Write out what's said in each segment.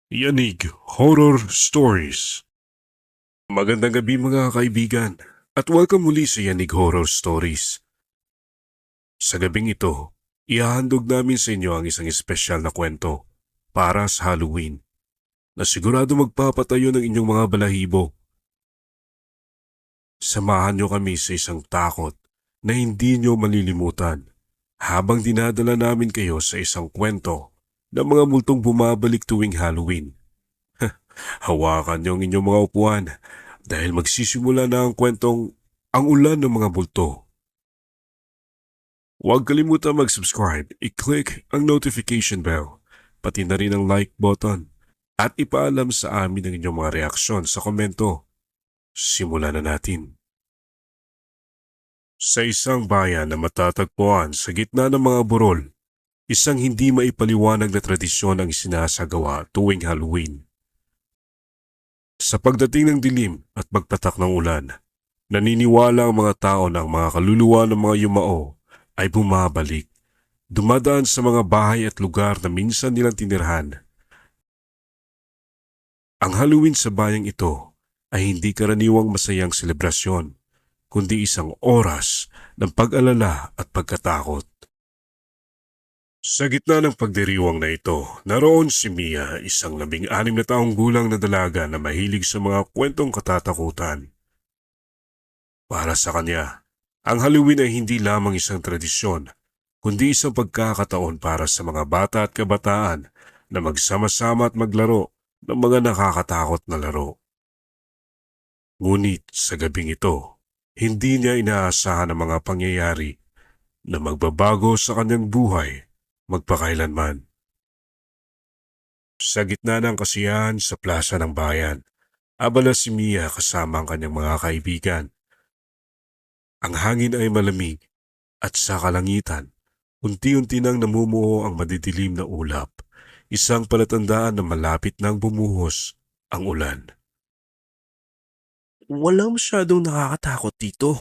Yanig Horror Stories. Magandang gabi mga kaibigan at welcome muli sa Yanig Horror Stories. Sa gabing ito, ihahandog namin sa inyo ang isang espesyal na kwento para sa Halloween na sigurado magpapatayo ng inyong mga balahibo. Samahan nyo kami sa isang takot na hindi nyo malilimutan habang dinadala namin kayo sa isang kwento ng mga multong bumabalik tuwing Halloween. Hawakan niyo ang inyong mga upuan dahil magsisimula na ang kwentong Ang Ulan ng Mga Multo. Huwag kalimutan mag-subscribe, i-click ang notification bell, pati na rin ang like button at ipaalam sa amin ang inyong mga reaksyon sa komento. Simulan na natin. Sa isang bayan na matatagpuan sa gitna ng mga burol, isang hindi maipaliwanag na tradisyon ang isinasagawa tuwing Halloween. Sa pagdating ng dilim at pagpatak ng ulan, naniniwala ang mga tao na ang mga kaluluwa ng mga yumao ay bumabalik, dumadaan sa mga bahay at lugar na minsan nilang tinirhan. Ang Halloween sa bayang ito ay hindi karaniwang masayang selebrasyon, kundi isang oras ng pag-alala at pagkatakot. Sa gitna ng pagdiriwang na ito, naroon si Mia, isang 16 na taong gulang na dalaga na mahilig sa mga kwentong katatakutan. Para sa kanya, ang Halloween ay hindi lamang isang tradisyon, kundi isang pagkakataon para sa mga bata at kabataan na magsama-sama at maglaro ng mga nakakatakot na laro. Ngunit sa gabing ito, hindi niya inaasahan ang mga pangyayari na magbabago sa kanyang buhay magpakailanman. Sa gitna ng kasiyahan sa plaza ng bayan, abala si Mia kasama ang kanyang mga kaibigan. Ang hangin ay malamig at sa kalangitan, unti-unti nang namumuo ang madidilim na ulap, isang palatandaan na malapit nang bumuhos ang ulan. Wala masyadong nakakatakot dito.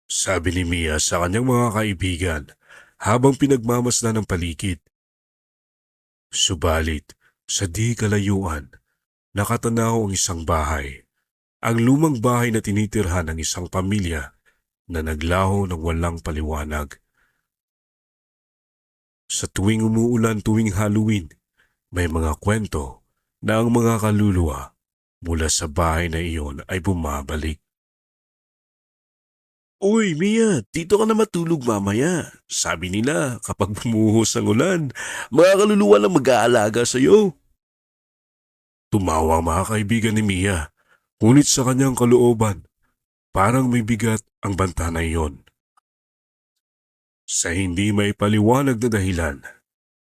Sabi ni Mia sa kanyang mga kaibigan habang pinagmamasdan ng paligid. Subalit, sa di kalayuan, nakatanaw ang isang bahay. Ang lumang bahay na tinitirhan ng isang pamilya na naglaho ng walang paliwanag. Sa tuwing umuulan tuwing Halloween, may mga kwento na ang mga kaluluwa mula sa bahay na iyon ay bumabalik. Uy, Mia, dito ka na matulog mamaya. Sabi nila, kapag bumuhos ang ulan, mga kaluluwa lang mag-aalaga sa'yo. Tumawa ang mga kaibigan ni Mia, ngunit sa kanyang kalooban, parang may bigat ang banta na iyon. Sa hindi may paliwanag na dahilan,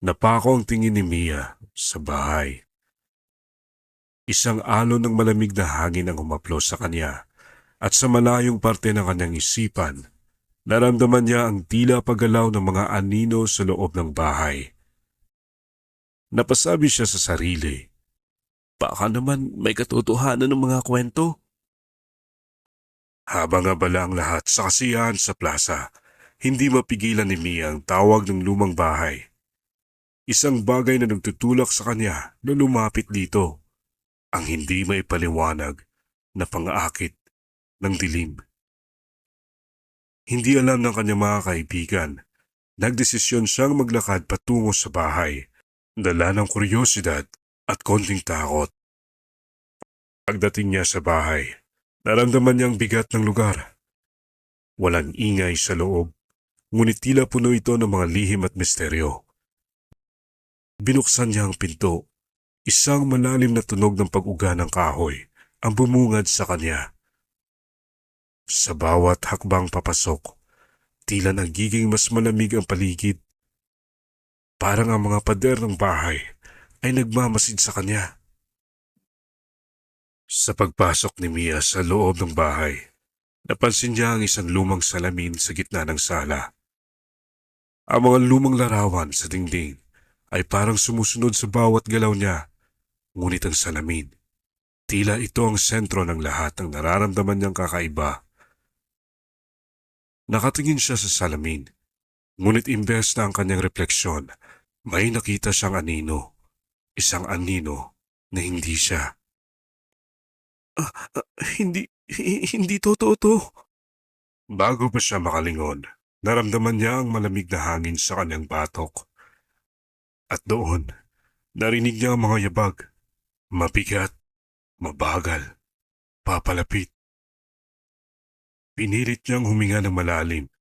napako ang tingin ni Mia sa bahay. Isang alon ng malamig na hangin ang humaplos sa kanya at sa malayong parte ng kanyang isipan, naramdaman niya ang tila paggalaw ng mga anino sa loob ng bahay. Napasabi siya sa sarili, Baka naman may katotohanan ng mga kwento. habang abala ang lahat sa kasiyahan sa plaza, hindi mapigilan ni Mia ang tawag ng lumang bahay. Isang bagay na nagtutulak sa kanya na lumapit dito, ang hindi maipaliwanag na pang-aakit ng dilim. Hindi alam ng kanyang mga kaibigan, nagdesisyon siyang maglakad patungo sa bahay, dala ng kuryosidad at konting takot. Pagdating niya sa bahay, naramdaman niyang bigat ng lugar. Walang ingay sa loob, ngunit tila puno ito ng mga lihim at misteryo. Binuksan niya ang pinto. Isang malalim na tunog ng pag-uga ng kahoy ang bumungad sa kanya. Sa bawat hakbang papasok, tila nagiging mas malamig ang paligid. Parang ang mga pader ng bahay ay nagmamasid sa kanya. Sa pagpasok ni Mia sa loob ng bahay, napansin niya ang isang lumang salamin sa gitna ng sala. Ang mga lumang larawan sa dingding ay parang sumusunod sa bawat galaw niya, ngunit ang salamin, tila ito ang sentro ng lahat ng nararamdaman niyang kakaiba. Nakatingin siya sa salamin, ngunit imbes na ang kanyang refleksyon, may nakita siyang anino. Isang anino na hindi siya. Hindi totoo to. Bago pa siya makalingon, naramdaman niya ang malamig na hangin sa kanyang batok. At doon, narinig niya ang mga yabag. Mabigat, mabagal, papalapit. Pinilit niyang huminga ng malalim,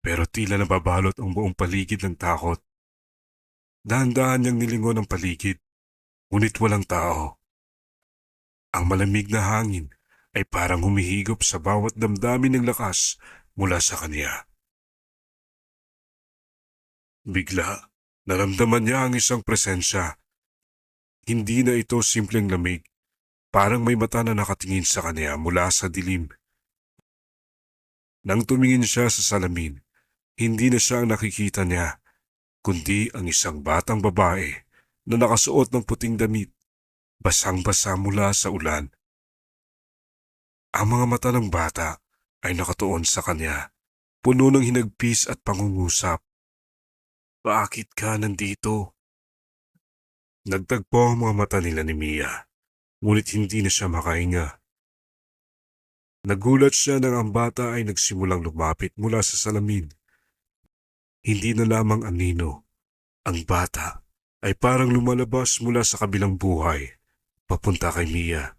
pero tila nababalot ang buong paligid ng takot. Dahan-dahan niyang nilingon ang paligid, ngunit walang tao. Ang malamig na hangin ay parang humihigop sa bawat damdamin ng lakas mula sa kanya. Bigla, naramdaman niya ang isang presensya. Hindi na ito simpleng lamig, parang may mata na nakatingin sa kanya mula sa dilim. Nang tumingin siya sa salamin, hindi na siya ang nakikita niya, kundi ang isang batang babae na nakasuot ng puting damit, basang-basa mula sa ulan. Ang mga mata ng bata ay nakatuon sa kanya, puno ng hinagpis at pangungusap. Bakit ka nandito? Nagtagpo ang mga mata nila ni Mia, ngunit hindi na siya makahinga. Nagulat siya nang ang bata ay nagsimulang lumapit mula sa salamin. Hindi na lamang anino. Ang bata ay parang lumalabas mula sa kabilang buhay, papunta kay Mia.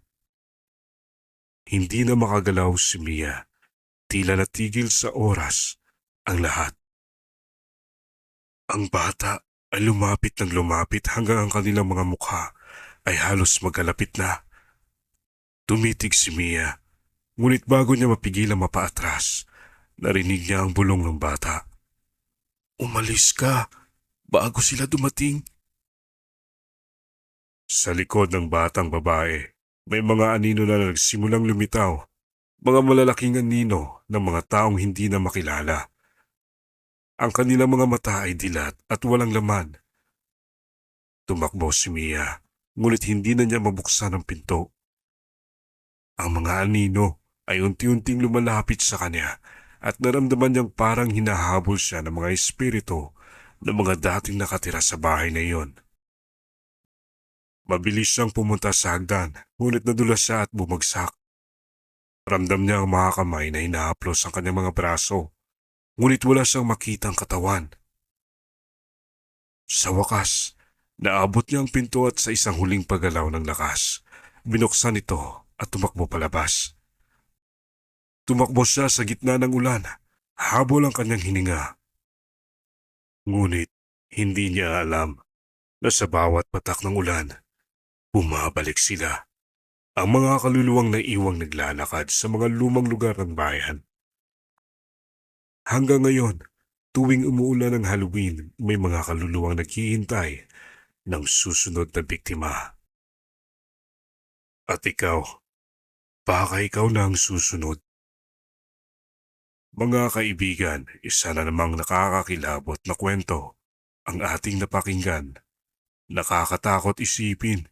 Hindi na makagalaw si Mia. Tila natigil sa oras ang lahat. Ang bata ay lumapit ng lumapit hanggang ang kanilang mga mukha ay halos magkalapit na. Tumitig si Mia, ngunit bago niya mapigilang mapaatras, narinig niya ang bulong ng bata. Umalis ka bago sila dumating. Sa likod ng batang babae, may mga anino na nagsimulang lumitaw, mga malalaking anino ng mga taong hindi na makilala. Ang kanilang mga mata ay dilat at walang laman. Tumakbo si Mia, ngunit hindi na niya mabuksan ang pinto. Ang mga anino ay unti-unting lumalapit sa kanya at naramdaman niyang parang hinahabol siya ng mga espiritu ng mga dating nakatira sa bahay na iyon. Mabilis siyang pumunta sa hagdan, ngunit nadulas siya at bumagsak. Ramdam niya ang mga kamay na hinahaplos ang kanyang mga braso, ngunit wala siyang makitang katawan. Sa wakas, naabot niya ang pinto at sa isang huling paggalaw ng lakas, binuksan ito at tumakbo palabas. Tumakbo siya sa gitna ng ulan, habol ang kanyang hininga. Ngunit hindi niya alam na sa bawat patak ng ulan, bumabalik sila. Ang mga kaluluwang naiwang naglalakad sa mga lumang lugar ng bayan. Hanggang ngayon, tuwing umuulan ng Halloween, may mga kaluluwang naghihintay ng susunod na biktima. At ikaw, baka ikaw na ang susunod. Mga kaibigan, isa na namang nakakakilabot na kwento ang ating napakinggan. Nakakatakot isipin,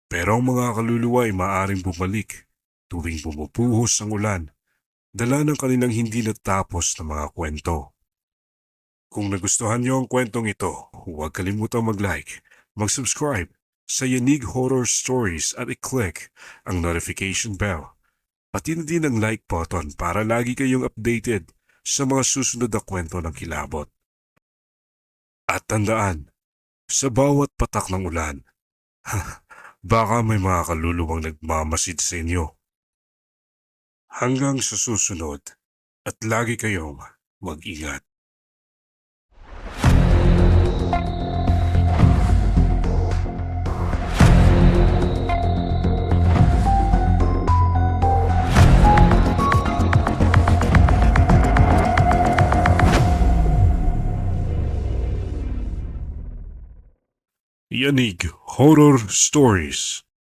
pero ang mga kaluluwa ay maaaring bumalik tuwing bumubuhos ang ulan, dala ng kanilang hindi natapos na mga kwento. Kung nagustuhan niyo ang kwentong ito, huwag kalimutang mag-like, mag-subscribe sa Yanig Horror Stories at i-click ang notification bell. Pati na din ang like button para lagi kayong updated sa mga susunod na kwento ng kilabot. At tandaan, sa bawat patak ng ulan, baka may mga kaluluwang nagmamasid sa inyo. Hanggang sa susunod at lagi kayong mag-ingat. Yanig Horror Stories.